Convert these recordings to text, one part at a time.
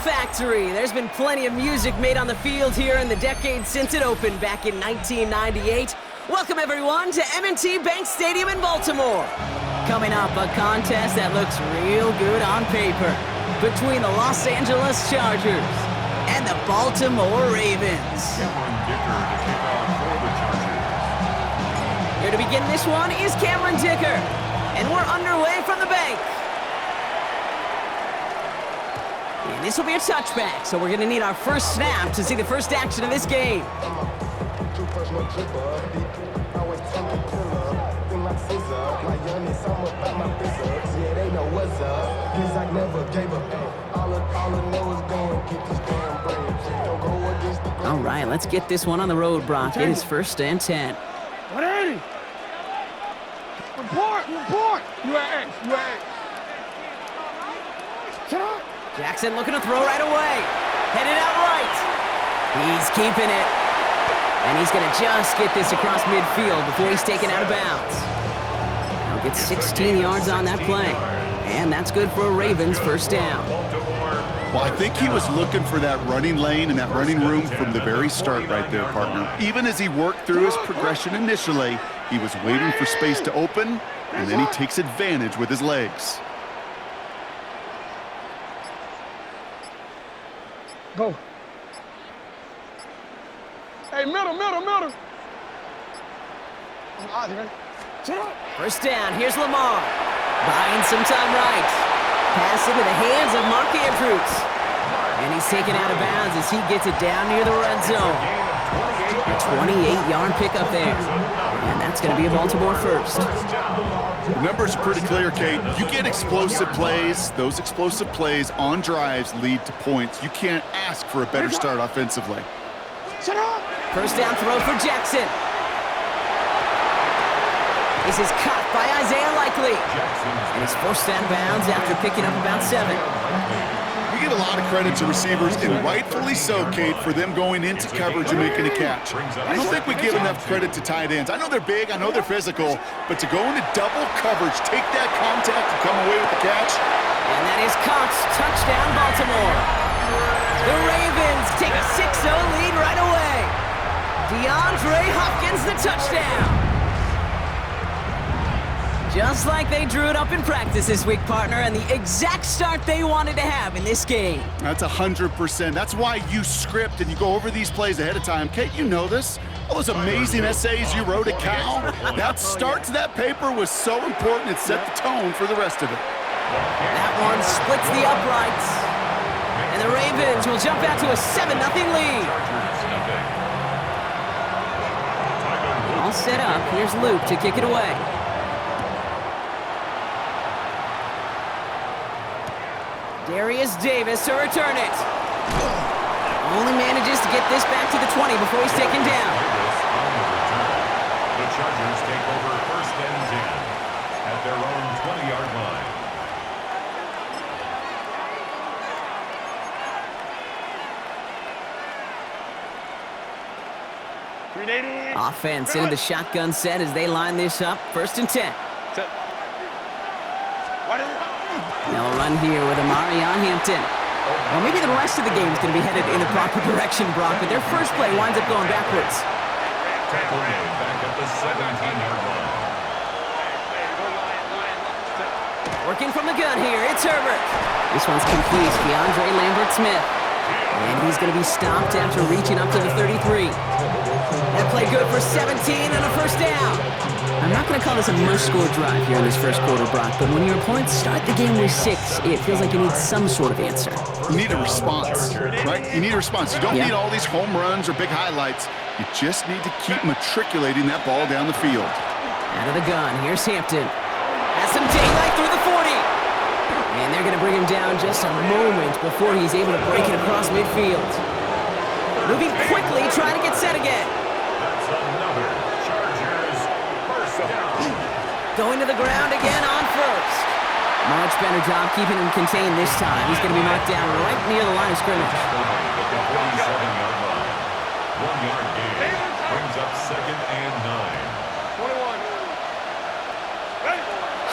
factory. There's been plenty of music made on the field here in the decade since it opened back in 1998. Welcome, everyone, to M&T Bank Stadium in Baltimore. Coming up, a contest that looks real good on paper between the Los Angeles Chargers and the Baltimore Ravens. Here to begin this one is Cameron Dicker, and we're underway from the bank. And this will be a touchback, so we're going to need our first snap to see the first action of this game. All right, let's get this one on the road, Brock. It is 1st and 10. 180. Report. UAA. Shut up. Jackson looking to throw right away. Headed out right. He's keeping it. And he's going to just get this across midfield before he's taken out of bounds. He'll get 16 yards on that play. And that's good for a Ravens first down. Well, I think he was looking for that running lane and that running room from the very start right there, partner. Even as he worked through his progression initially, he was waiting for space to open, and then he takes advantage with his legs. Go. Hey, middle. Shut up. First down, here's Lamar. Buying some time right. Pass into the hands of Mark Andrews. And he's taken out of bounds as he gets it down near the red zone. A 28-yard pickup there. And that's going to be a Baltimore first. The numbers are pretty clear, Kate. You get explosive plays. Those explosive plays on drives lead to points. You can't ask for a better start offensively. Shut up. First down throw for Jackson. This is caught by Isaiah Likely. And he's forced out of bounds after picking up about 7. We give a lot of credit to receivers, and rightfully so, Kate, for them going into coverage and making a catch. I don't think we give enough credit to tight ends. I know they're big, I know they're physical, but to go into double coverage, take that contact and come away with the catch. And that is caught. Touchdown, Baltimore. The Ravens take a 6-0 lead right away. DeAndre Hopkins, the touchdown. Just like they drew it up in practice this week, partner, and the exact start they wanted to have in this game. That's 100%. That's why you script and you go over these plays ahead of time. Kate, you know this. All those amazing essays you wrote at Cal. That start to that paper was so important. It set the tone for the rest of it. That one splits the uprights. And the Ravens will jump out to a 7-0 lead. All set up. Here's Luke to kick it away. Darius Davis to return it. Only manages to get this back to the 20 before he's taken down. The Chargers take over 1st and 10 at their own 20-yard line. Offense into the shotgun set as they line this up. 1st and 10. They'll run here with Amarion Hampton. Well, maybe the rest of the game is going to be headed in the proper direction, Brock, but their first play winds up going backwards. Tackle made back at the 17-yard line. Working from the gun here, it's Herbert. This one's complete, DeAndre Lambert-Smith. And he's going to be stopped after reaching up to the 33. That play good for 17 and a first down. I'm not going to call this a must-score drive here in this first quarter, Brock, but when your opponents start the game with 6, it feels like you need some sort of answer. You need a response, right? You need a response. You don't need all these home runs or big highlights. You just need to keep matriculating that ball down the field. Out of the gun, here's Hampton. Has some daylight through the 40. And they're going to bring him down just a moment before he's able to break it across midfield. Moving quickly, trying to get set again. That's another Chargers first down. Going to the ground again on first. Much better job keeping him contained this time. He's going to be knocked down right near the line of scrimmage. At the 47-yard line. 1-yard gain brings up 2nd and 9.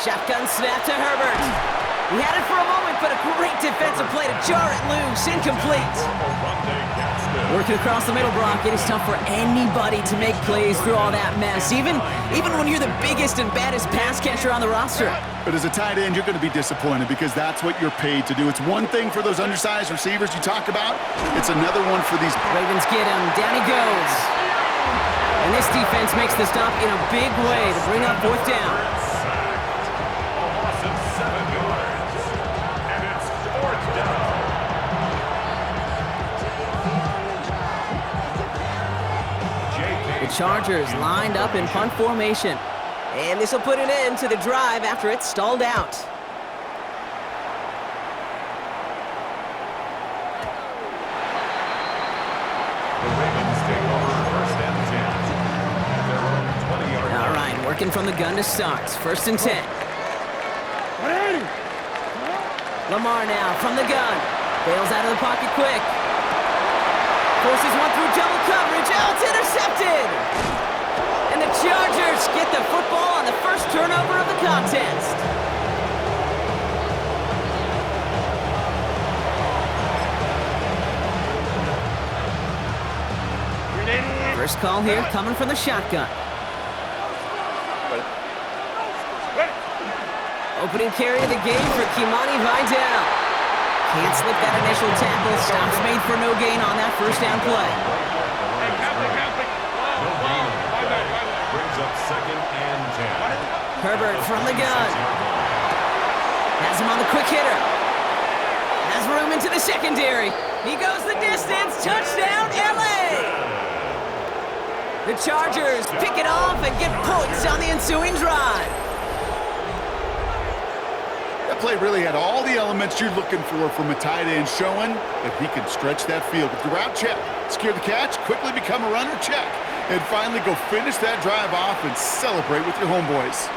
Shotgun snap to Herbert. He had it for a moment but a great defensive play to jar it loose. Incomplete. Working across the middle, Brock. It is tough for anybody to make plays through all that mess, even when you're the biggest and baddest pass catcher on the roster. But as a tight end, you're going to be disappointed because that's what you're paid to do. It's one thing for those undersized receivers you talk about. It's another one for these. Ravens get him. Down he goes. And this defense makes the stop in a big way to bring up fourth down. Loss of 7 yards. And it's fourth down. The Chargers lined up in punt formation. And this will put an end to the drive after it stalled out. The Ravens take over first and 10. At their own 20-yard line. All right, working from the gun to start. First and 10. Lamar now from the gun. Bails out of the pocket quick. Forces one through double coverage. Oh, it's intercepted! And the Chargers get the football on the first turnover of the contest. First call here coming from the shotgun. Opening carry of the game for Kimani Vidal. Can't slip that initial tackle. Stops made for no gain on that first down play. Brings up second and 10. Herbert from the gun. Has him on the quick hitter. Has room into the secondary. He goes the distance. Touchdown, LA! The Chargers pick it off and get points on the ensuing drive. That play really had all the elements you're looking for from a tight end, showing that he can stretch that field with the route check, secure the catch, quickly become a runner check, and finally go finish that drive off and celebrate with your homeboys.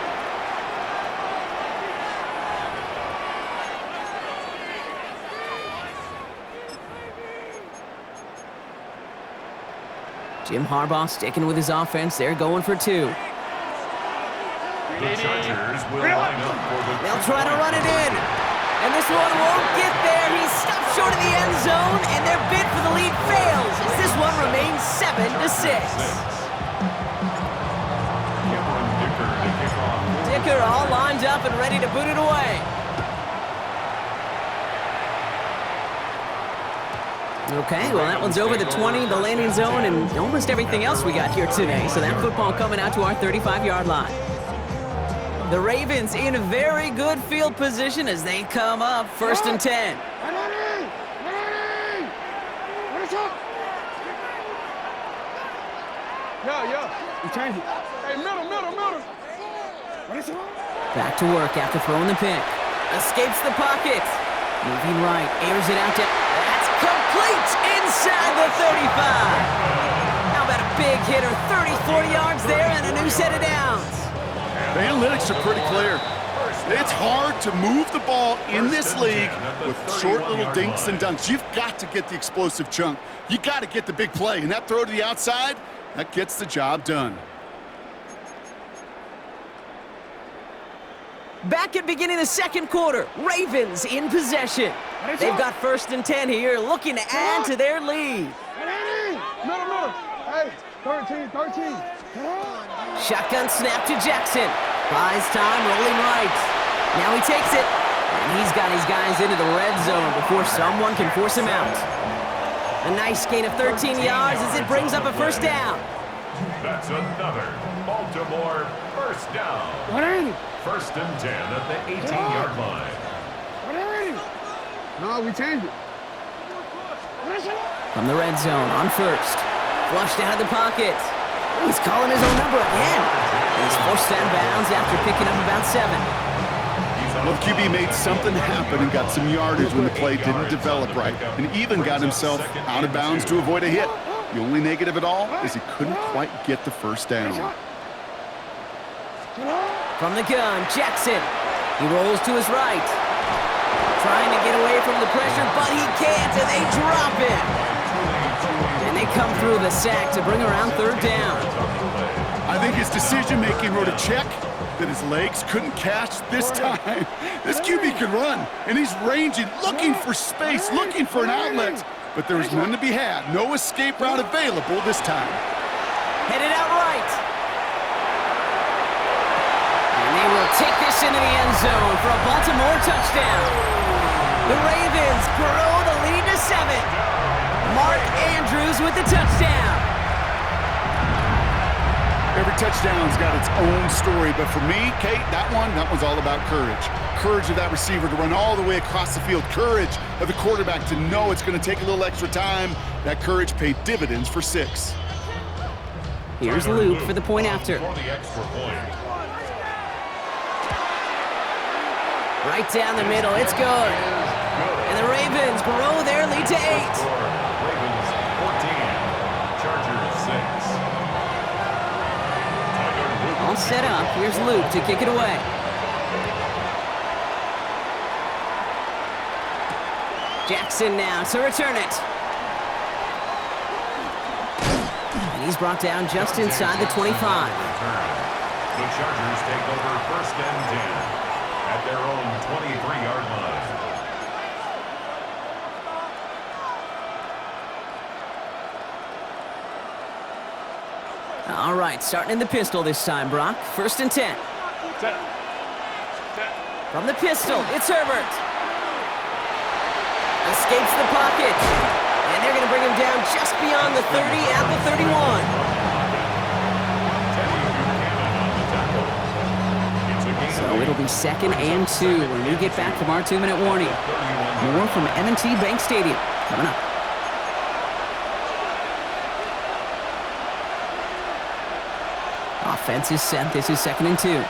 Jim Harbaugh sticking with his offense. They're going for two. The Chargers will line up for the... They'll try to run it in. And this one won't get there. He's stopped short of the end zone, and their bid for the lead fails as this one remains 7-6. Dicker all lined up and ready to boot it away. Okay, well, that one's over the 20, the landing zone, and almost everything else we got here today. So that football coming out to our 35-yard line. The Ravens in a very good field position as they come up first and 10. You change it. Hey, middle. Back to work after throwing the pick. Escapes the pocket. Moving right, airs it out to... That's complete inside the 35. How about a big hitter, 34 yards there and a new set of downs. The analytics are pretty clear. It's hard to move the ball in this league with short little dinks and dunks. You've got to get the explosive chunk. You got to get the big play, and that throw to the outside, that gets the job done. Back at beginning of the second quarter, Ravens in possession. They've got first and 10 here, looking to add to their lead. Middle. Hey, 13. Shotgun snap to Jackson. Buys time, rolling right. Now he takes it, and he's got his guys into the red zone before someone can force him out. A nice gain of 13 yards as it brings up a first down. That's another Baltimore first down. First and 10 at the 18-yard line. No, we changed it. From the red zone on first. Flushed out of the pocket. He's calling his own number again. He's forced out of bounds after picking up about 7. Well, the QB made something happen and got some yardage when the play didn't develop right, and even got himself out of bounds to avoid a hit. The only negative at all is he couldn't quite get the first down. From the gun, Jackson. He rolls to his right. Trying to get away from the pressure, but he can't, and they drop him. And they come through the sack to bring around third down. I think his decision-making wrote a check that his legs couldn't catch this time. This QB can run, and he's ranging, looking for space, looking for an outlet. But there was none to be had. No escape route available this time. Headed out right. And they will take this into the end zone for a Baltimore touchdown. The Ravens grow the lead to 7. Mark Andrews with the touchdown. Every touchdown's got its own story, but for me, Kate, that one's all about courage. Courage of that receiver to run all the way across the field. Courage of the quarterback to know it's going to take a little extra time. That courage paid dividends for 6. Here's Luke for the point after. Right down the middle, it's good. And the Ravens grow their lead to 8. Ravens 14, Chargers 6. All set up. Here's Luke to kick it away. Jackson now to return it. And he's brought down just inside the 25. The Chargers take over 1st and 10 at their own 23-yard line. All right, starting in the pistol this time, Brock. 1st and 10. From the pistol, it's Herbert. Escapes the pocket. And they're going to bring him down just beyond the 30 at the 31. So it'll be 2nd and 2 when we get back from our 2-minute warning. More from M&T Bank Stadium coming up. Offense is set. This is 2nd and 2.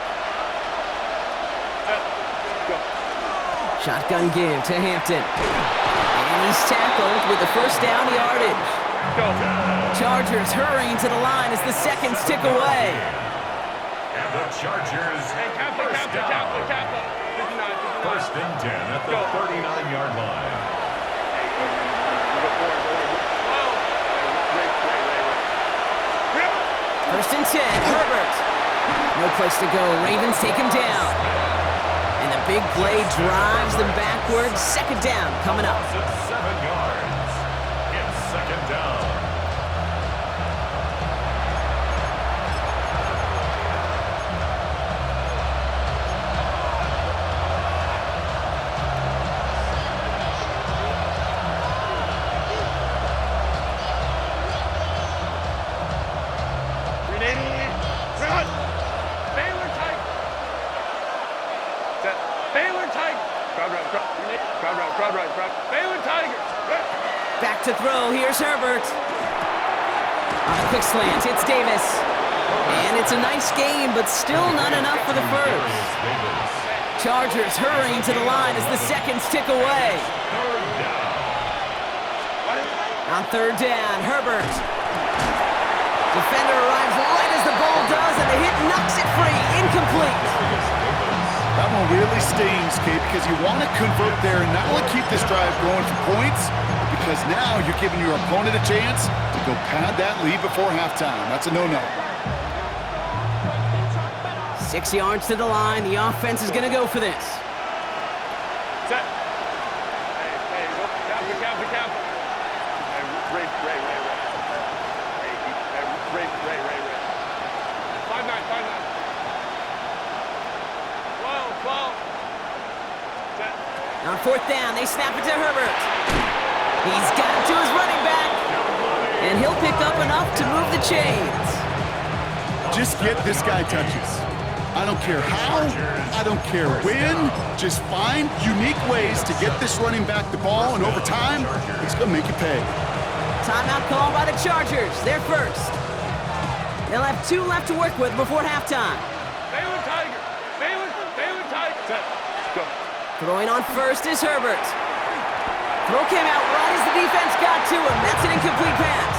Shotgun give to Hampton. And he's tackled with the 1st down yardage. Chargers hurrying to the line as the seconds tick away. And the Chargers first down. 1st and 10 at the 39-yard line. 1st and 10, Herbert. No place to go. Ravens take him down. And the big play drives them backwards. 2nd down coming up. 7 yards. It's 2nd down. Back to throw. Here's Herbert. On a quick slant, it's Davis. And it's a nice game, but still not enough for the 1st. Chargers hurrying to the line as the seconds tick away. On 3rd down, Herbert. Defender arrives right as the ball does, and the hit knocks it free. Incomplete. That one really stings, Kate, because you want to convert there and not only keep this drive going for points, because now you're giving your opponent a chance to go pad that lead before halftime. That's a no-no. 6 yards to the line. The offense is going to go for this. Set. Hey, go. Cap. Ray. Ray. 5-9. 12. Set. On 4th down, they snap it to Herbert. He's got it to his running back. And he'll pick up enough to move the chains. Just get this guy touches. I don't care how, I don't care when. Just find unique ways to get this running back the ball, and over time, it's going to make you pay. Timeout called by the Chargers. They're first. They'll have 2 left to work with before halftime. Baylor Tiger. Set. Go. Throwing on 1st is Herbert. Throw came out right as the defense got to him. That's an incomplete pass.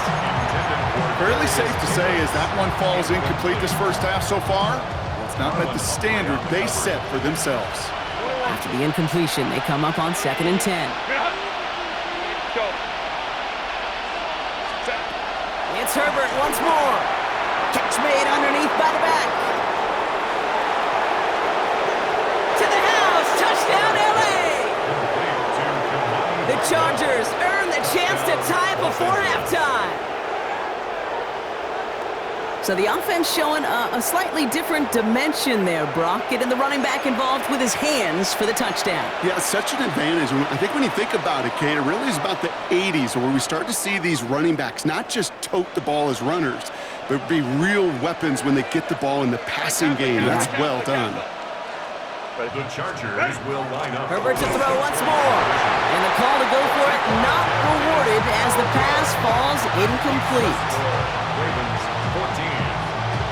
Fairly safe to say as that one falls incomplete this 1st half so far, it's not met the standard they set for themselves. After the incompletion, they come up on 2nd and 10. Go. Set. It's Herbert once more. Catch made underneath by the back. Touchdown, LA! The Chargers earn the chance to tie it before halftime. So the offense showing a slightly different dimension there, Brock. Getting the running back involved with his hands for the touchdown. Yeah, such an advantage. I think when you think about it, Kate, it really is about the 80s where we start to see these running backs not just tote the ball as runners, but be real weapons when they get the ball in the passing game. That's well done. The Chargers will line up. Herbert to throw once more. And the call to go for it not rewarded as the pass falls incomplete. Ravens 14,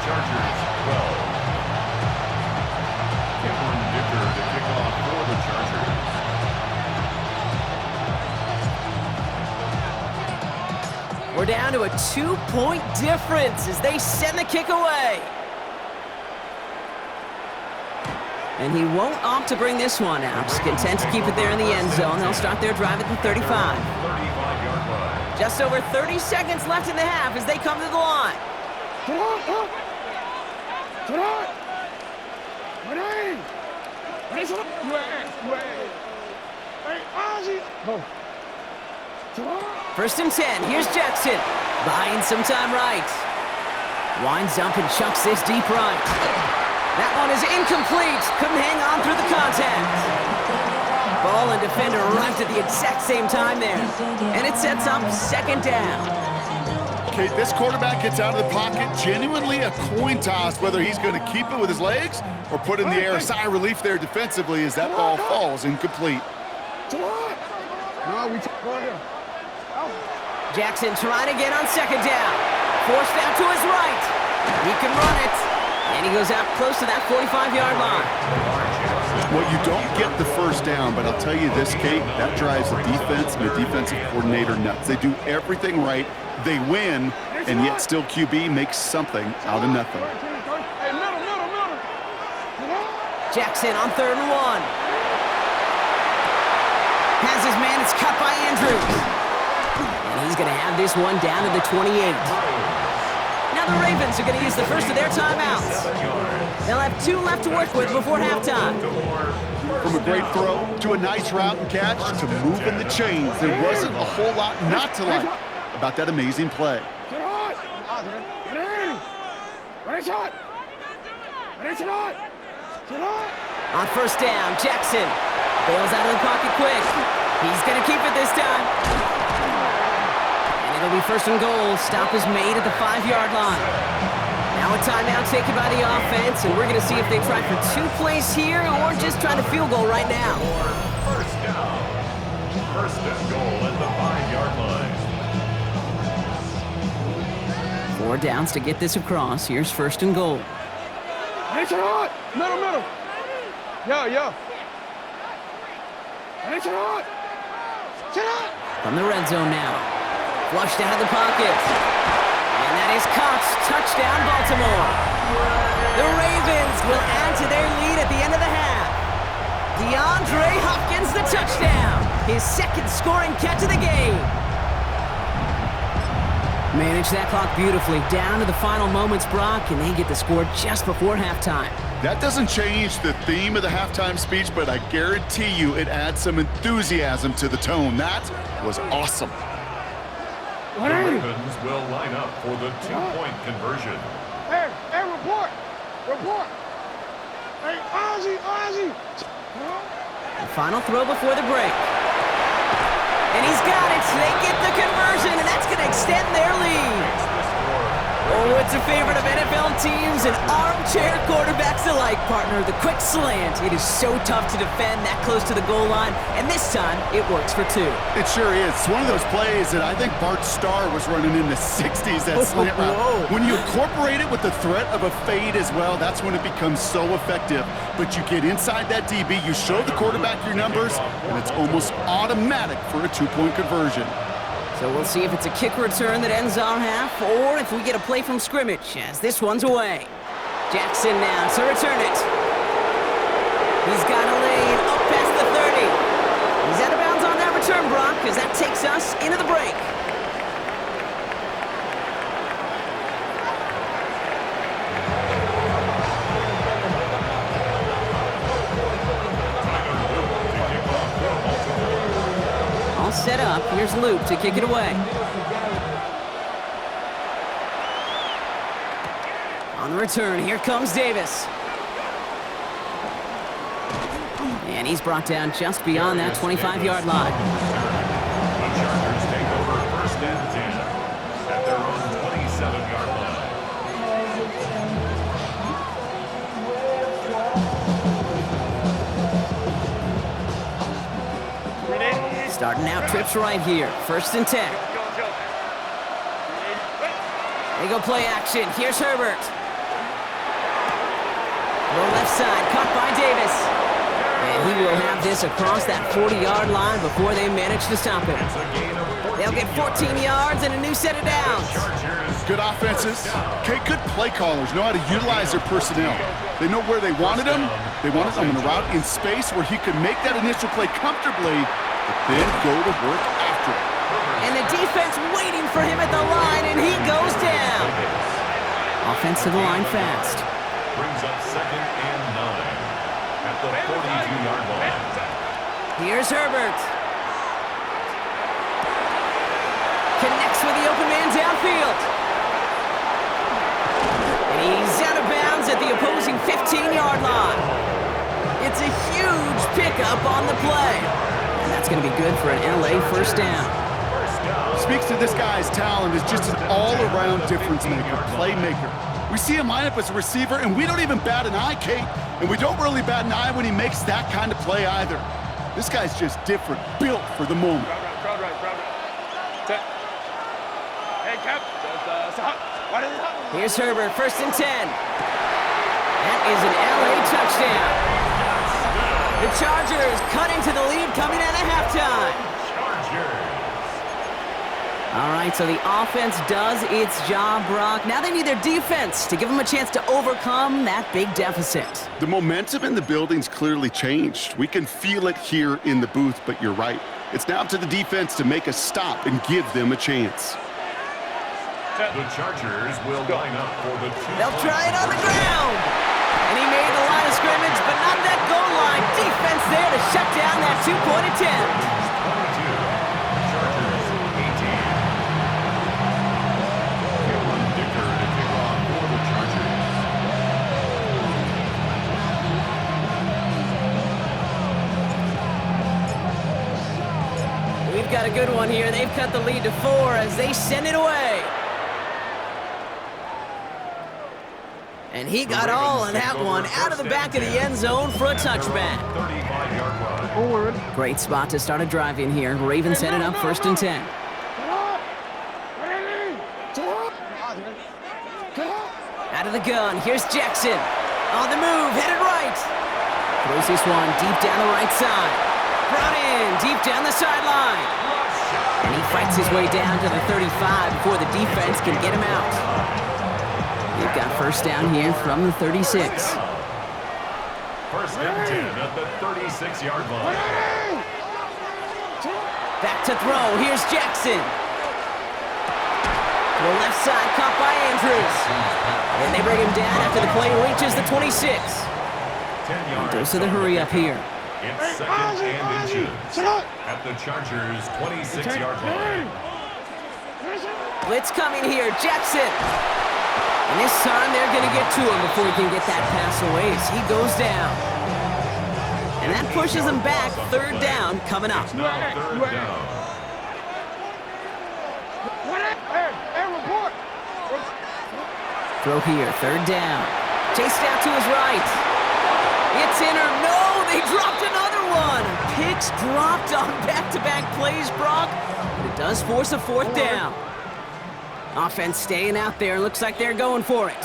Chargers 12. Cameron Dicker to kick off for the Chargers. We're down to a 2-point difference as they send the kick away. And he won't opt to bring this one out. Just content to keep it there in the end zone. They'll start their drive at the 35. 35-yard line. Just over 30 seconds left in the half as they come to the line. First and 10. Here's Jackson. Buying some time right. Winds up and chucks this deep right. That one is incomplete. Couldn't hang on through the contact. Ball and defender arrived at the exact same time there. And it sets up second down. Okay, this quarterback gets out of the pocket, genuinely a coin toss whether he's going to keep it with his legs or put in the air. A sigh of relief there defensively as that ball falls incomplete. Jackson trying to get on second down. Forced out to his right. He can run it. And he goes out close to that 45-yard line. Well, you don't get the first down, but I'll tell you this, Kate, that drives the defense and the defensive coordinator nuts. They do everything right. They win, and yet still QB makes something out of nothing. Jackson on 3rd and 1. Has his man. It's cut by Andrews. And he's going to have this one down to the 28. Now the Ravens are going to use the first of their timeouts. They'll have 2 left to work with before halftime. From a great throw to a nice route and catch to moving the chains, there wasn't a whole lot not to like about that amazing play. On first down, Jackson bails out of the pocket quick. He's going to keep it this time. It'll be first and goal. Stop is made at the 5-yard line. Now a timeout taken by the offense, and we're going to see if they try for 2 plays here or just try to field goal right now. First down. First and goal at the 5-yard line. 4 downs to get this across. Here's first and goal. Middle. Yeah. From the red zone now. Flushed out of the pocket. And that is caught. Touchdown, Baltimore. The Ravens will add to their lead at the end of the half. DeAndre Hopkins, the touchdown. His second scoring catch of the game. Managed that clock beautifully. Down to the final moments, Brock, and they get the score just before halftime. That doesn't change the theme of the halftime speech, but I guarantee you it adds some enthusiasm to the tone. That was awesome. The Ravens will line up for the 2-point conversion. Hey, report. Hey, Ozzy. The final throw before the break. And he's got it. They get the conversion, and that's going to extend their lead. Oh, it's a favorite of NFL teams and armchair quarterbacks alike, partner. The quick slant. It is so tough to defend that close to the goal line, and this time it works for 2. It sure is. It's one of those plays that I think Bart Starr was running in the 60s, that slant route. When you incorporate it with the threat of a fade as well, that's when it becomes so effective. But you get inside that DB, you show the quarterback your numbers, and it's almost automatic for a 2-point conversion. So we'll see if it's a kick return that ends our half, or if we get a play from scrimmage, as this one's away. Jackson now to return it. He's got a lane up past the 30. He's out of bounds on that return, Brock, as that takes us into the break. loop to kick it away. On the return, here comes Davis. And he's brought down just beyond that 25-yard line. The Chargers take over 1st and 10 at their own 27-yard line. Starting out trips right here. 1st and 10. They go play action. Here's Herbert. Throw left side, caught by Davis. And he will have this across that 40-yard line before they manage to stop him. They'll get 14 yards and a new set of downs. Good offenses. Okay, good play callers know how to utilize their personnel. They know where they wanted him. They wanted him in a route in space where he could make that initial play comfortably, but then go to work after it. And the defense waiting for him at the line, and he goes down. Offense to the line fast. Brings up 2nd and 9 at the 42-yard line. Here's Herbert. Connects with the open man downfield. And he's out of bounds at the opposing 15-yard line. It's a huge pickup on the play. And that's going to be good for an LA 1st down. Speaks to this guy's talent as just an all-around difference maker, playmaker. We see him line up as a receiver, and we don't even bat an eye, Kate. And we don't really bat an eye when he makes that kind of play either. This guy's just different, built for the moment. Crowd right. Hey, Cap. Here's Herbert, 1st and 10. That is an LA touchdown. The Chargers cut into the lead coming out of halftime. All right, so the offense does its job, Brock. Now they need their defense to give them a chance to overcome that big deficit. The momentum in the building's clearly changed. We can feel it here in the booth, but you're right. It's now up to the defense to make a stop and give them a chance. The Chargers will line up for the They'll try it on the ground. And he made the line of scrimmage, but not that goal line. Defense there to shut down that two-point attempt. We've got a good one here. They've cut the lead to 4 as they send it away. And he got all on that one out of the back of the end zone for a touchback. Great spot to start a drive in here. Ravens set it up 1st and 10. Out of the gun, here's Jackson. On the move, headed right. Throws this one deep down the right side. Brought in, deep down the sideline. And he fights his way down to the 35 before the defense can get him out. They've got 1st down here from the 36. 1st and 10 at the 36-yard line. Back to throw, here's Jackson. To the left side, caught by Andrews. And they bring him down after the play reaches the 26. Goes to the hurry up here. It's 2nd and inches at the Chargers' 26-yard line. Blitz coming here, Jackson. And this time they're going to get to him before he can get that pass away as he goes down. And that pushes him back. 3rd down coming up. Now 3rd down. Throw here, 3rd down. Chased out to his right. It's in or no, they dropped another one. Picks dropped on back-to-back plays, Brock. But it does force a 4th down. Offense staying out there. Looks like they're going for it. He's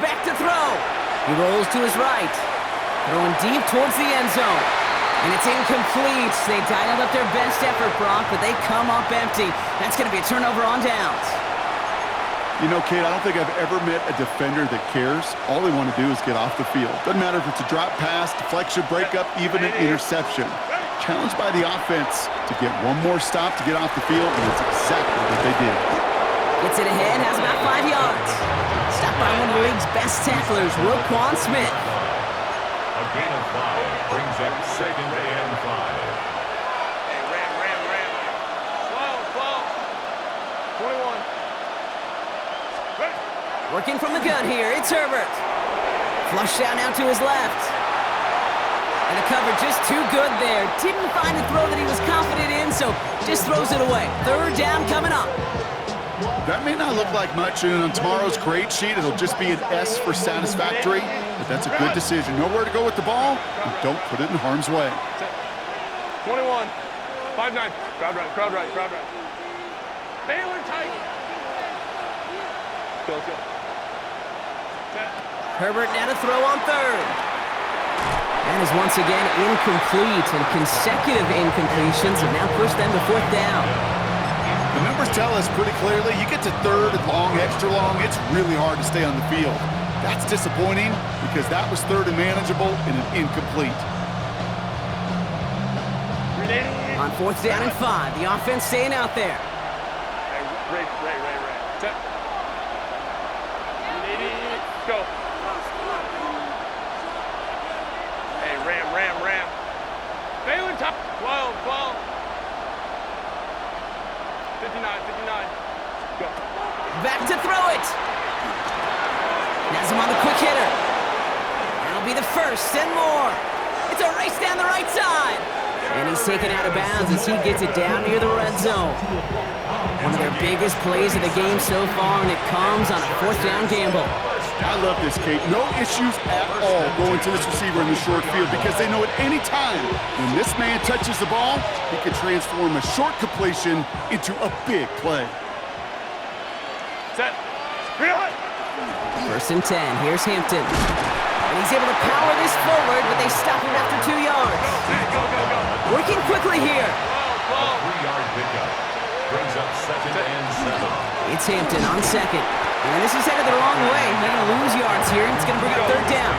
back to throw. He rolls to his right. Throwing deep towards the end zone. And it's incomplete. They dialed up their best effort, Brock, but they come up empty. That's going to be a turnover on downs. You know, Kate, I don't think I've ever met a defender that cares. All they want to do is get off the field. Doesn't matter if it's a drop pass, deflection, breakup, even an interception. Challenged by the offense to get one more stop to get off the field, and it's exactly what they did. Gets it ahead, has about 5 yards. Stop by one of the league's best tacklers, Roquan Smith. A gain of 5 brings up 2nd and 5. Hey, ram. Slow. 21. Ready. Working from the gun here, it's Herbert. Flush out now to his left. And the cover just too good there. Didn't find a throw that he was confident in, so just throws it away. 3rd down coming up. That may not look like much, and on tomorrow's grade sheet, it'll just be an S for satisfactory, but that's a good decision. Know where to go with the ball, and don't put it in harm's way. 21. 5-9. Crowd right. Baylor Tiger. Go. Herbert now to throw on 3rd. And is once again incomplete, and consecutive incompletions have now pushed them to 4th down. The numbers tell us pretty clearly, you get to 3rd and long, extra long, it's really hard to stay on the field. That's disappointing because that was 3rd and manageable and an incomplete. On 4th down and 5, the offense staying out there. Hey, Ray. Set. Go. Hey, ram. Baylor top. 12. 59. Go. Back to throw it. Nazem on the quick hitter. That'll be the 1st and more. It's a race down the right side. And he's taken out of bounds as he gets it down near the red zone. One of their biggest plays of the game so far, and it comes on a 4th down gamble. I love this, Kate. No issues at all going to this receiver in the short field because they know at any time when this man touches the ball, he can transform a short completion into a big play. Set. Reel it. 1st and 10. Here's Hampton. And he's able to power this forward, but they stop him after 2 yards. Go. Working quickly here. A 3-yard pickup brings up 2nd and 7. It's Hampton on 2nd. And this is headed the wrong way. They're going to lose yards here. It's going to bring up 3rd down.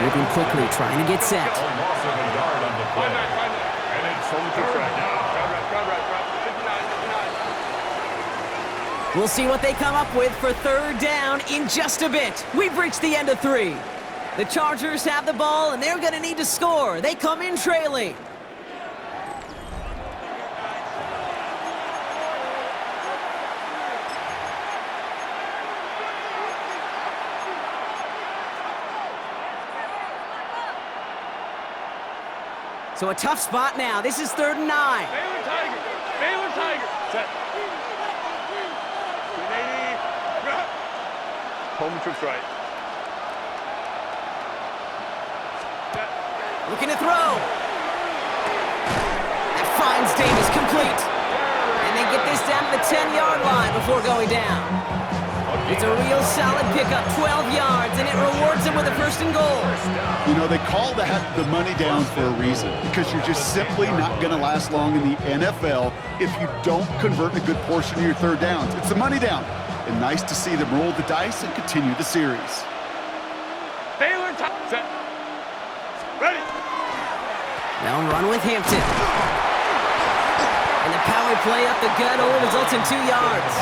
Moving quickly, trying to get set. Loss of a yard on the play. And it's home to track down. Crowd right. 59. We'll see what they come up with for 3rd down in just a bit. We've reached the end of 3. The Chargers have the ball, and they're going to need to score. They come in trailing. So a tough spot now. This is 3rd and 9. Baylor Tiger. Set. 380. Home trips right. Set. Looking to throw. That finds Davis complete. And they get this down to the 10-yard line before going down. It's a real solid pickup, 12 yards, and it rewards them with a 1st and goal. You know, they call that the money down for a reason because you're just simply not going to last long in the NFL if you don't convert a good portion of your 3rd downs. It's the money down. And nice to see them roll the dice and continue the series. Baylor top. Set. Ready. They'll run with Hampton. And the power play up the gut only results in 2 yards.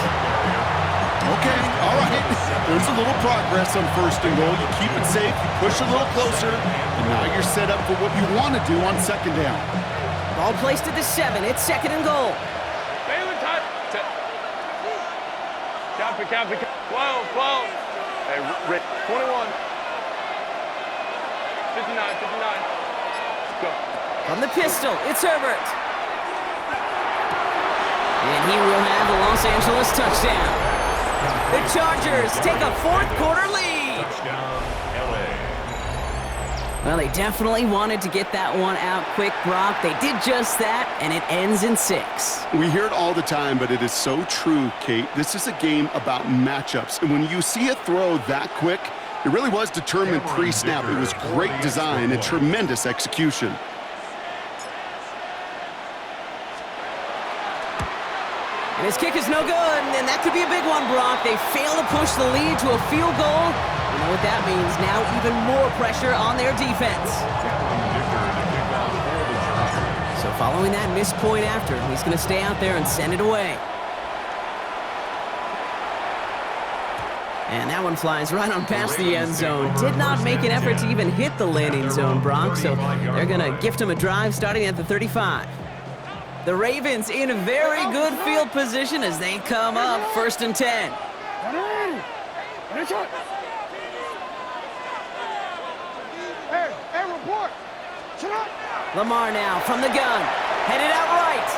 Okay, all right. There's a little progress on 1st and goal. You keep it safe, you push a little closer, and now you're set up for what you want to do on 2nd down. Ball placed at the 7. It's 2nd and goal. Baylor top. Set. Count. 12. Hey, Rick. 21. 59. Go. From the pistol, it's Herbert. And he will have the Los Angeles touchdown. The Chargers take a 4th quarter lead. Touchdown, LA. Well, they definitely wanted to get that one out quick, Brock. They did just that, and it ends in 6. We hear it all the time, but it is so true, Kate. This is a game about matchups. And when you see a throw that quick, it really was determined pre-snap. It was great design and tremendous execution. And his kick is no good, and that could be a big one, Brock. They fail to push the lead to a field goal. You know what that means. Now even more pressure on their defense. So following that missed point after, he's going to stay out there and send it away. And that one flies right on past the end zone. Did not make an effort to even hit the landing zone, Brock, so they're going to gift him a drive starting at the 35. The Ravens in a very good field position as they come up 1st and 10. Hey, report. Lamar now from the gun. Headed out right.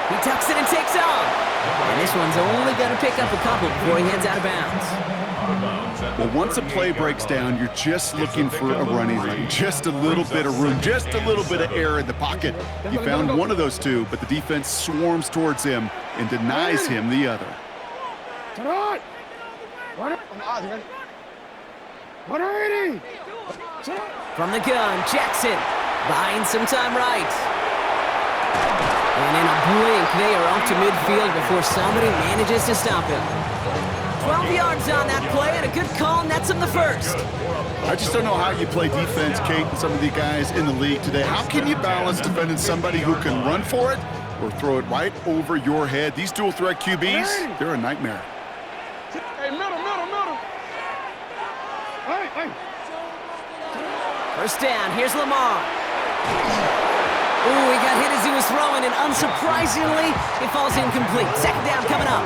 He tucks it and takes off. And this one's only going to pick up a couple before he heads out of bounds. Well, once a play breaks down, you're just looking for a running lane. Just a little bit of room, just a little bit of air in the pocket. He found one of those two, but the defense swarms towards him and denies him the other. From the gun, Jackson buying some time right. And in a blink, they are off to midfield before somebody manages to stop him. 12 yards on that play, and a good call nets him the first. I just don't know how you play defense, Kate, and some of the guys in the league today. How can you balance defending somebody who can run for it or throw it right over your head? These dual threat QBs, they're a nightmare. Hey, middle. Hey. First down, here's Lamar. Ooh, he got hit as he was throwing, and unsurprisingly, it falls incomplete. Second down coming up.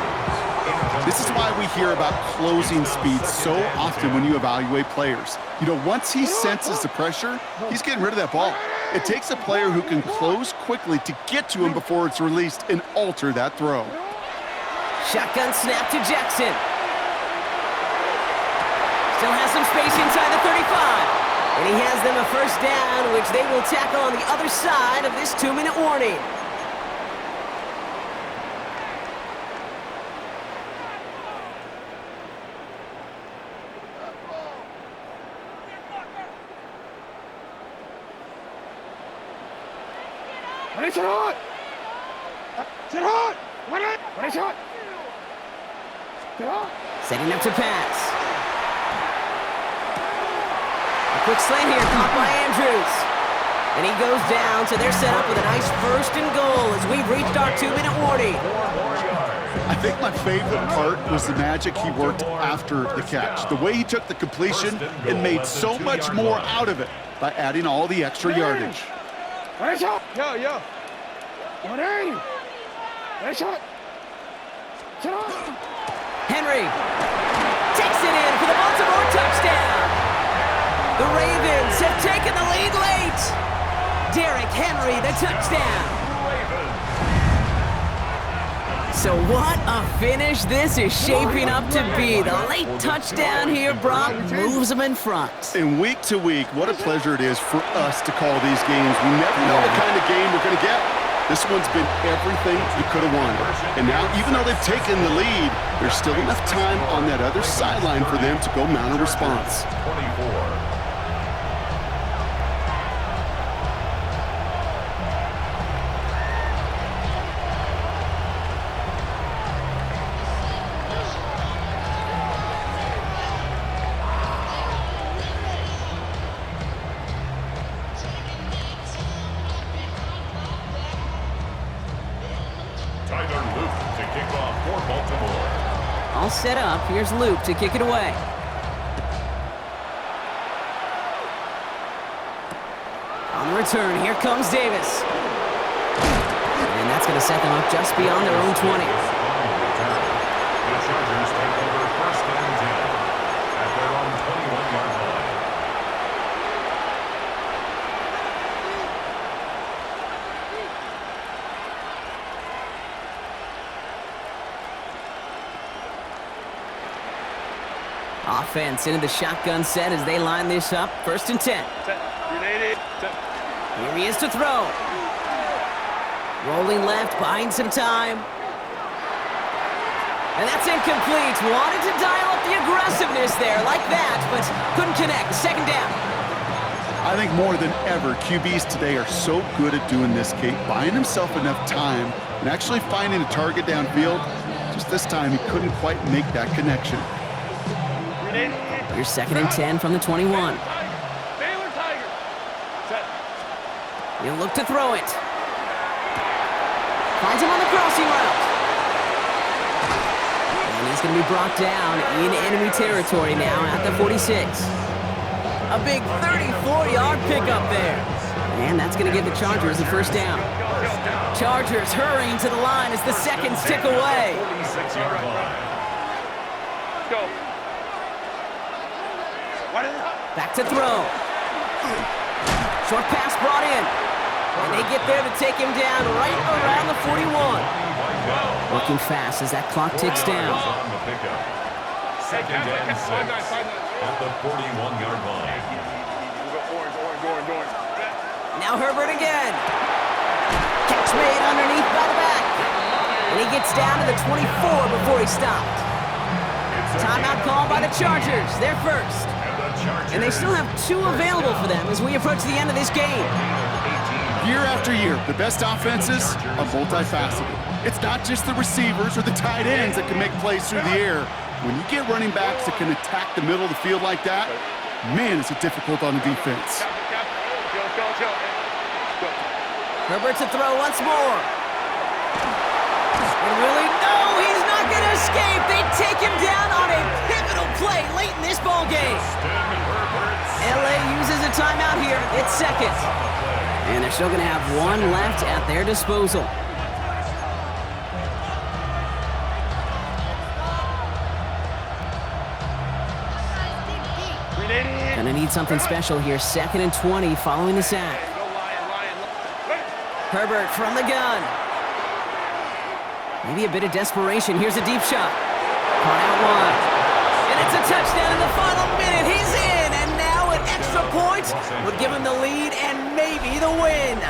This is why we hear about closing speed so often when you evaluate players. You know, once he senses the pressure, he's getting rid of that ball. It takes a player who can close quickly to get to him before it's released and alter that throw. Shotgun snap to Jackson. Still has some space inside the 35. And he has them a first down, which they will tackle on the other side of this 2-minute warning. Setting up to pass. Quick slant here, caught by Andrews. And he goes down, so they're set up with a nice 1st and goal as we've reached our 2-minute warning. I think my favorite part was the magic he worked after the catch. The way he took the completion and made so much more out of it by adding all the extra yardage. Yo. Henry takes it in for the Baltimore touchdown. The Ravens have taken the lead late. Derrick Henry, the touchdown. So what a finish this is shaping up to be. The late touchdown here, Brock, moves them in front. And week to week, what a pleasure it is for us to call these games. We never know what kind of game we're going to get. This one's been everything you could have wanted. And now, even though they've taken the lead, there's still enough time on that other sideline for them to go mount a response. 24. All set up. Here's Luke to kick it away. On the return, here comes Davis. And that's going to set them up just beyond their own 20. The Chargers take over 1st and 10 at their own 21-yard line. Offense into the shotgun set as they line this up. 1st and 10. Here he is to throw. Rolling left, buying some time. And that's incomplete. Wanted to dial up the aggressiveness there like that, but couldn't connect. 2nd down. I think more than ever, QBs today are so good at doing this, Kate, buying himself enough time and actually finding a target downfield. Just this time, he couldn't quite make that connection. Here's 2nd and 10 from the 21. He'll look to throw it. Finds him on the crossing route. And he's going to be brought down in enemy territory now at the 46. A big 34-yard pickup there. And that's going to give the Chargers the first down. Chargers hurrying to the line as the seconds tick away. 46-yard line. Go. Back to throw. Short pass brought in. And they get there to take him down right around the 41. Working fast as that clock ticks down. On the pickup. Second and 6 at the 41-yard line. Now Herbert again. Catch made underneath by the back. And he gets down to the 24 before he stopped. Timeout called by the Chargers. They're first. And they still have 2 available for them as we approach the end of this game. Year after year, the best offenses are multifaceted. It's not just the receivers or the tight ends that can make plays through the air. When you get running backs that can attack the middle of the field like that, man, is it difficult on the defense. Herbert to throw once more. And really, no, he's not going to escape. They take him down on a pivotal play late in this ball game. LA uses a timeout here. It's second. And they're still going to have 1 left at their disposal. Gonna need something special here. 2nd and 20 following the sack. Herbert from the gun. Maybe a bit of desperation. Here's a deep shot. Caught out wide. And it's a touchdown in the final minute. He's in, and now an extra point would give him the lead and maybe the win.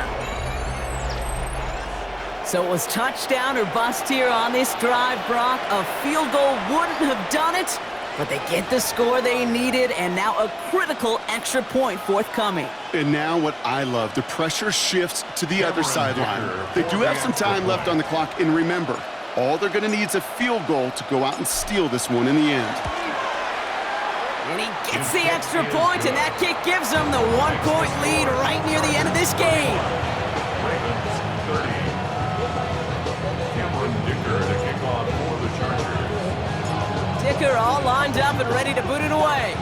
So it was touchdown or bust here on this drive, Brock. A field goal wouldn't have done it, but they get the score they needed, and now a critical extra point forthcoming. And now what I love, the pressure shifts to the other sideline. They do have some time left on the clock, and remember, all they're going to need is a field goal to go out and steal this one in the end. And he gets the extra point, and that kick gives them the 1-point lead right near the end of this game. Dicker all lined up and ready to boot it away.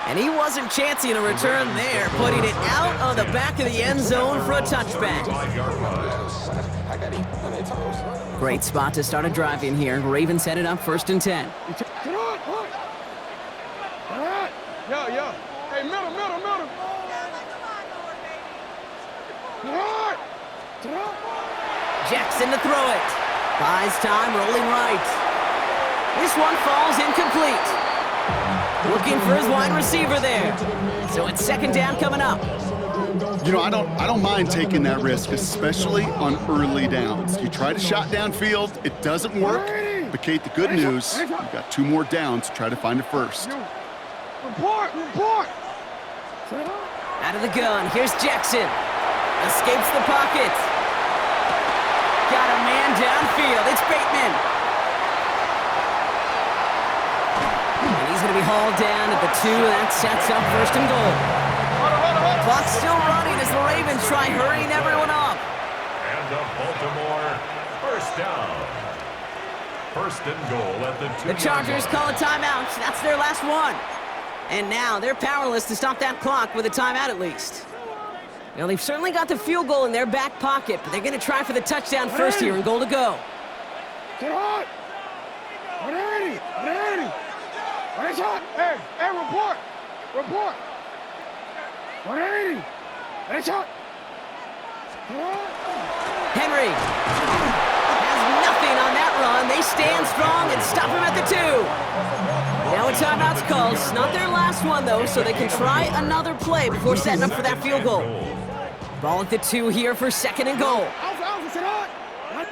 And he wasn't chancing a return there, putting it out of the back of the end zone for a touchback. Great spot to start a drive in here. Ravens set it up 1st and 10. Yo. Hey, middle. Jackson to throw it. Buys time, rolling right. This one falls incomplete. Looking for his wide receiver there. So it's 2nd down coming up. You know, I don't mind taking that risk, especially on early downs. You try to shot downfield, it doesn't work. But Kate, the good news, you've got 2 more downs to try to find a first. Report. Out of the gun, here's Jackson. Escapes the pocket. Got a man downfield. It's Bateman. And he's going to be hauled down at the 2, and that sets up 1st and goal. Clock's still running as the Ravens try hurrying everyone up. And the Baltimore 1st down. 1st and goal at the 2. The Chargers call a timeout. That's their last one. And now they're powerless to stop that clock with a timeout at least. You know, they've certainly got the field goal in their back pocket, but they're going to try for the touchdown first here and goal to go. Get hot! Ready! What is hot? Hey, report! 180! It's hot! Henry has nothing on that run. They stand strong and stop him at the 2. Now a timeout's called. It's not their last one, though, so they can try another play before setting up for that field goal. Ball at the 2 here for 2nd and goal. Alpha,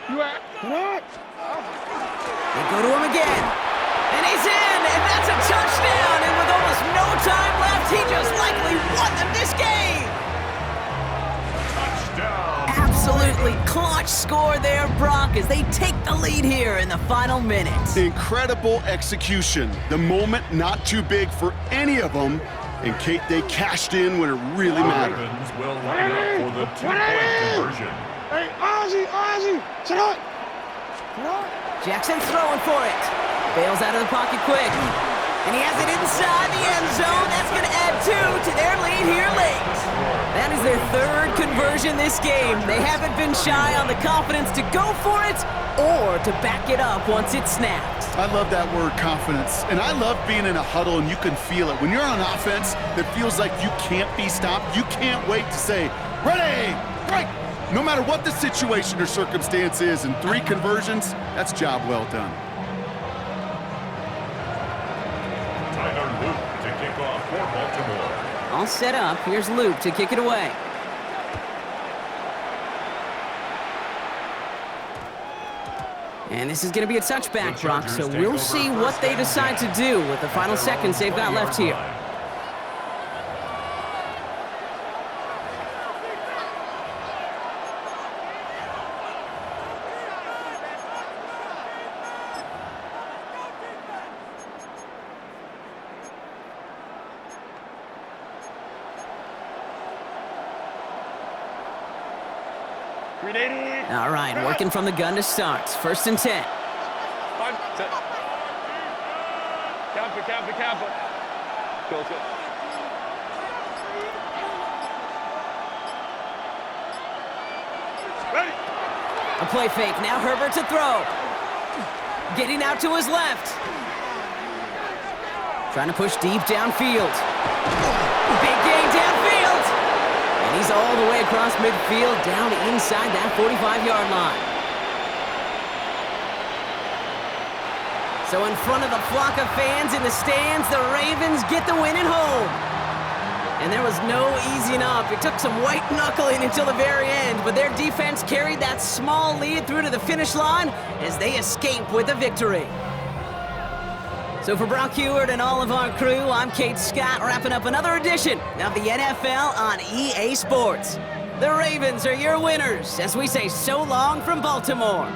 you at? They go to him again. And he's in, and that's a touchdown. And with almost no time left, he just likely won them this game. Touchdown. Absolutely clutch score there, Brock, as they take the lead here in the final minute. Incredible execution. The moment not too big for any of them. And Kate, they cashed in when it really mattered. Ravens will line up for the 2-point conversion. Hey, Ozzy, shut up. Jackson throwing for it. Bails out of the pocket quick. And he has it inside the end zone. That's going to add 2 to their lead here late. That is their 3rd conversion this game. They haven't been shy on the confidence to go for it or to back it up once it's snapped. I love that word, confidence. And I love being in a huddle and you can feel it. When you're on offense, that feels like you can't be stopped. You can't wait to say, ready, break. No matter what the situation or circumstance is, in 3 conversions, that's job well done. Luke to kick off for Baltimore. All set up. Here's Luke to kick it away. And this is going to be a touchback, Brock, so we'll see what they decide to do with the final seconds they've got left here. All right, working from the gun to start. 1st and 10. Kappa. Go. Ready. A play fake. Now Herbert to throw. Getting out to his left. Trying to push deep downfield. Big gain downfield. And he's all the way across midfield, down inside that 45-yard line. So in front of the flock of fans in the stands, the Ravens get the win at home. And there was no easing up. It took some white knuckling until the very end, but their defense carried that small lead through to the finish line as they escape with a victory. So for Brock Heward and all of our crew, I'm Kate Scott, wrapping up another edition of the NFL on EA Sports. The Ravens are your winners as we say so long from Baltimore.